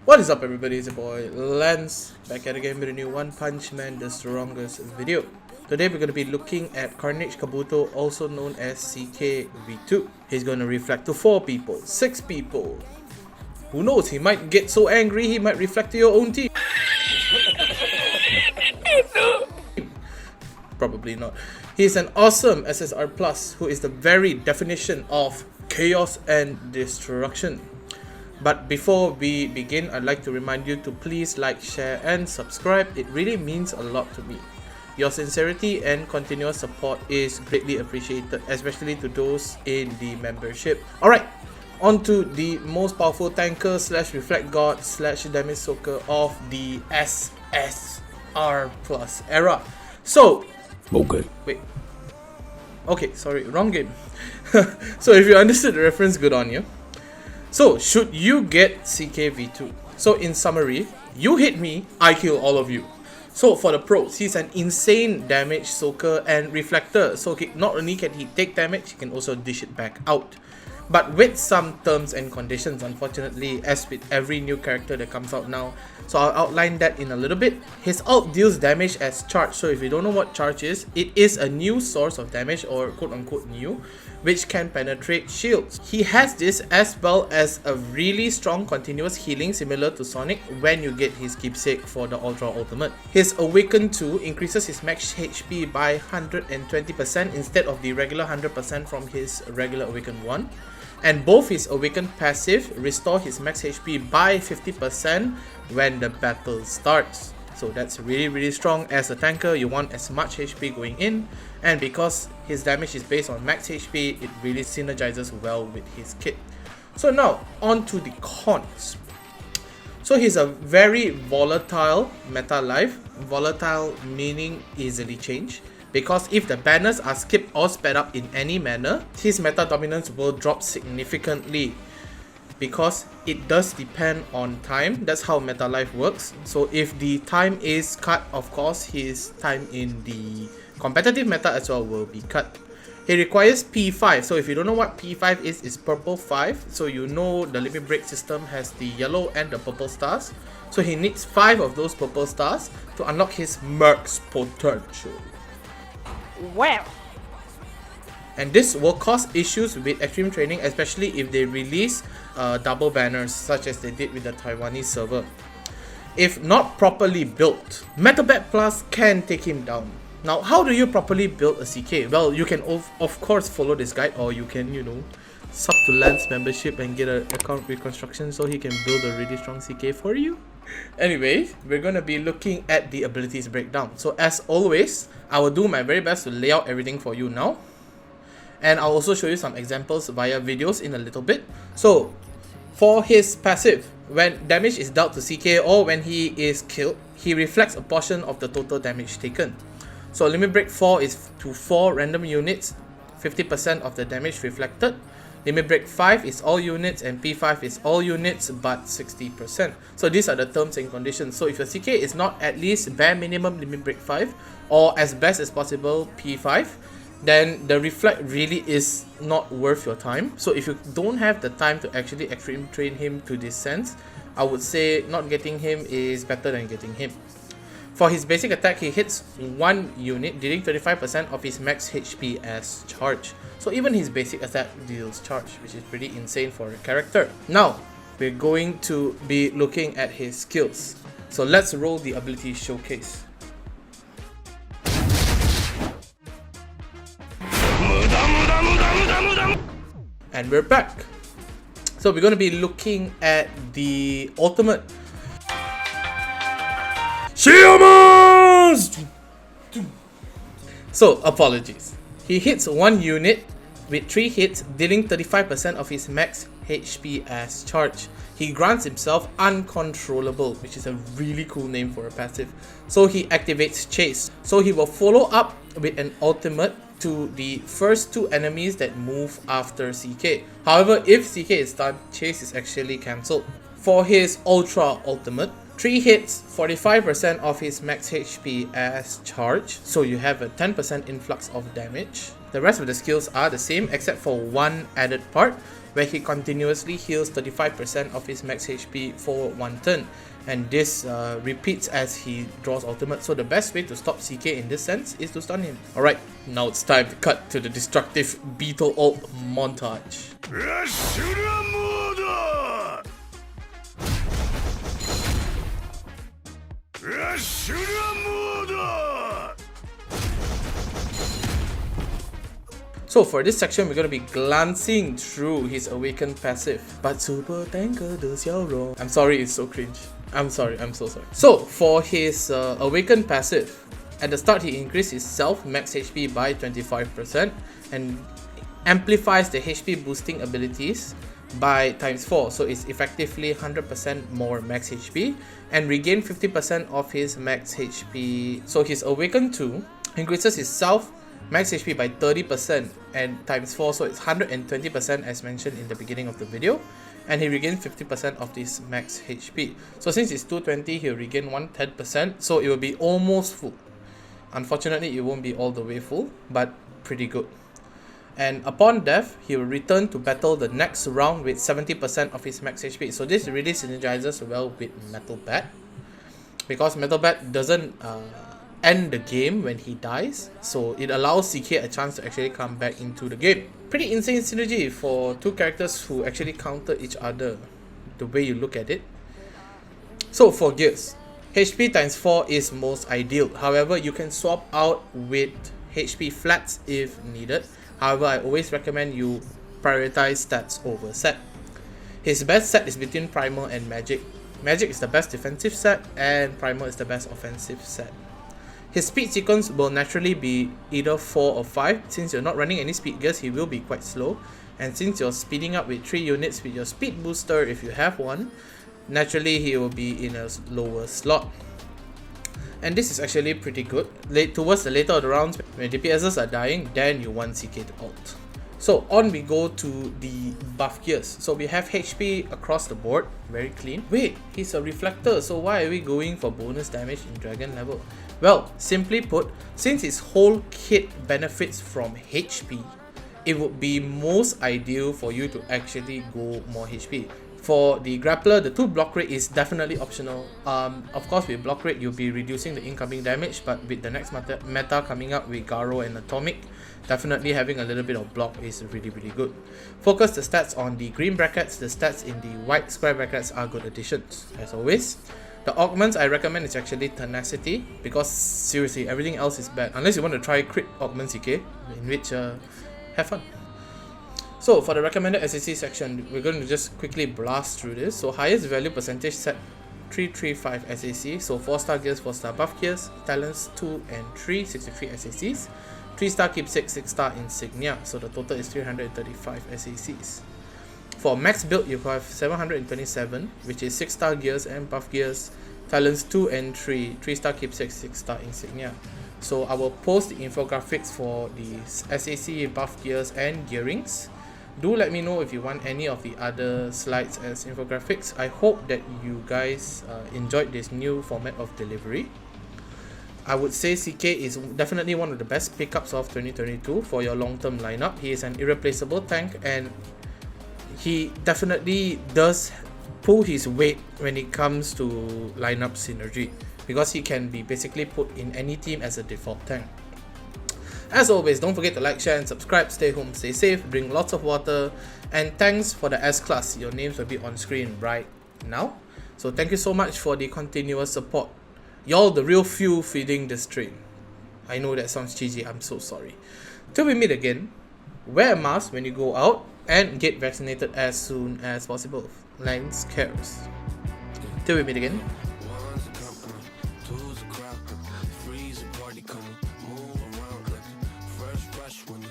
What is up everybody, it's your boy Lance, back at again with a new One Punch Man the Strongest video. Today we're going to be looking at Carnage Kabuto, also known as CKV2. He's going to reflect to 4 people, 6 people. Who knows, he might get so angry he might reflect to your own team. Probably not. He's an awesome SSR Plus who is the very definition of chaos and destruction. But before we begin, I'd like to remind you to please like, share and subscribe. It really means a lot to me. Your sincerity and continuous support is greatly appreciated, especially to those in the membership. Alright, on to the most powerful tanker slash reflect god slash damage soaker of the SSR Plus era. So, sorry, wrong game. So if you understood the reference, good on you. So, should you get CKV2? So, in summary, you hit me, I kill all of you. So, for the pros, he's an insane damage soaker and reflector. So, not only can he take damage, he can also dish it back out. But with some terms and conditions, unfortunately, as with every new character that comes out now. So, I'll outline that in a little bit. His ult deals damage as charge. So, if you don't know what charge is, it is a new source of damage, or quote-unquote new, which can penetrate shields. He has this as well as a really strong continuous healing similar to Sonic when you get his keepsake for the Ultra Ultimate. His Awaken 2 increases his max HP by 120% instead of the regular 100% from his regular Awaken 1. And both his Awaken Passive restore his max HP by 50% when the battle starts. So that's really strong. As a tanker, you want as much HP going in, and because his damage is based on max HP, it really synergizes well with his kit. So now, on to the cons. So he's a very volatile meta life. Volatile meaning easily change, because if the banners are skipped or sped up in any manner, his meta dominance will drop significantly. Because it does depend on time. That's how meta life works. So if the time is cut, of course his time in the competitive meta as well will be cut. He requires P5. So if you don't know what P5 is, it's purple 5. So you know the limit break system has the yellow and the purple stars. So he needs 5 of those purple stars to unlock his Merc's potential. Well, and this will cause issues with extreme training, especially if they release double banners such as they did with the Taiwanese server. If not properly built, Metabat Plus can take him down. Now, how do you properly build a CK? Well, you can of course follow this guide, or you can, you know, sub to Lance membership and get an account reconstruction so he can build a really strong CK for you. Anyway, we're gonna be looking at the abilities breakdown. So as always, I will do my very best to lay out everything for you now. And I'll also show you some examples via videos in a little bit. So, for his passive, when damage is dealt to CK or when he is killed, he reflects a portion of the total damage taken. So, Limit Break 4 is to 4 random units, 50% of the damage reflected. Limit Break 5 is all units, and P5 is all units but 60%. So these are the terms and conditions. So if your CK is not at least bare minimum Limit Break 5 or as best as possible P5, then the reflect really is not worth your time. So if you don't have the time to actually extreme train him to this sense, I would say not getting him is better than getting him. For his basic attack, he hits 1 unit, dealing 35% of his max HP as charge. So even his basic attack deals charge, which is pretty insane for a character. Now, we're going to be looking at his skills. So let's roll the ability showcase. And we're back. So we're going to be looking at the ultimate. So apologies. He hits 1 unit with 3 hits, dealing 35% of his max HP as charge. He grants himself Uncontrollable, which is a really cool name for a passive. So he activates Chase. So he will follow up with an ultimate to the first 2 enemies that move after CK. However, if CK is stunned, Chase is actually cancelled. For his Ultra Ultimate, 3 hits, 45% of his max HP as charge, so you have a 10% influx of damage. The rest of the skills are the same except for one added part where he continuously heals 35% of his max HP for 1 turn, and this repeats as he draws ultimate, so the best way to stop CK in this sense is to stun him. Alright, now it's time to cut to the destructive Beetle ult montage. So for this section, we're going to be glancing through his Awaken Passive. But Super Tanker does your wrong. I'm sorry, it's so cringe. I'm sorry, I'm so sorry. So for his Awaken Passive, at the start he increased his self max HP by 25% and amplifies the HP boosting abilities by ×4, so it's effectively 100% more max HP and regain 50% of his max HP. So his Awaken 2 increases his self max HP by 30% and ×4, so it's 120% as mentioned in the beginning of the video, and he regains 50% of this max HP. So since it's 220, he'll regain 110%, so it will be almost full. Unfortunately, it won't be all the way full, but pretty good. And upon death, he will return to battle the next round with 70% of his max HP. So this really synergizes well with Metal Bat, because Metal Bat doesn't end the game when he dies, so it allows CK a chance to actually come back into the game. Pretty insane synergy for two characters who actually counter each other, the way you look at it. So for gears, HP ×4 is most ideal. However, you can swap out with HP flats if needed. However, I always recommend you prioritize stats over set. His best set is between Primal and Magic. Magic is the best defensive set and Primal is the best offensive set. His speed sequence will naturally be either 4 or 5. Since you're not running any speed gears, he will be quite slow. And since you're speeding up with 3 units with your speed booster, if you have one, naturally he will be in a lower slot. And this is actually pretty good. Towards the later of the rounds, when DPSs are dying, then you want CK to ult. So on we go to the buff gears. So we have HP across the board, very clean. Wait, he's a reflector, so why are we going for bonus damage in dragon level? Well, simply put, since his whole kit benefits from HP, it would be most ideal for you to actually go more HP. For the grappler, the 2 block rate is definitely optional. Of course, with block rate, you'll be reducing the incoming damage, but with the next meta coming up with Garo and Atomic, definitely having a little bit of block is really good. Focus the stats on the green brackets. The stats in the white square brackets are good additions, as always. The augments I recommend is actually Tenacity, because seriously, everything else is bad. Unless you want to try crit augment CK, in which have fun. So for the recommended SAC section, we're going to just quickly blast through this. So highest value percentage set 335 SAC, so 4-star gears, 4-star buff gears, talents 2 and 3, 63 SACs, 3-star keepsake, 6-star insignia, so the total is 335 SACs. For max build, you have 727, which is 6-star gears and buff gears, talents 2 and 3, 3-star keepsake, 6-star insignia. So I will post the infographics for the SAC, buff gears and gearings. Do let me know if you want any of the other slides as infographics. I hope that you guys enjoyed this new format of delivery. I would say CK is definitely one of the best pickups of 2022 for your long-term lineup. He is an irreplaceable tank and he definitely does pull his weight when it comes to lineup synergy, because he can be basically put in any team as a default tank. As always, don't forget to like, share and subscribe. Stay home, stay safe, drink lots of water, and thanks for the S-Class. Your names will be on screen right now. So thank you so much for the continuous support. Y'all the real fuel feeding the stream. I know that sounds cheesy, I'm so sorry. Till we meet again, wear a mask when you go out and get vaccinated as soon as possible. Lance cares. Till we meet again,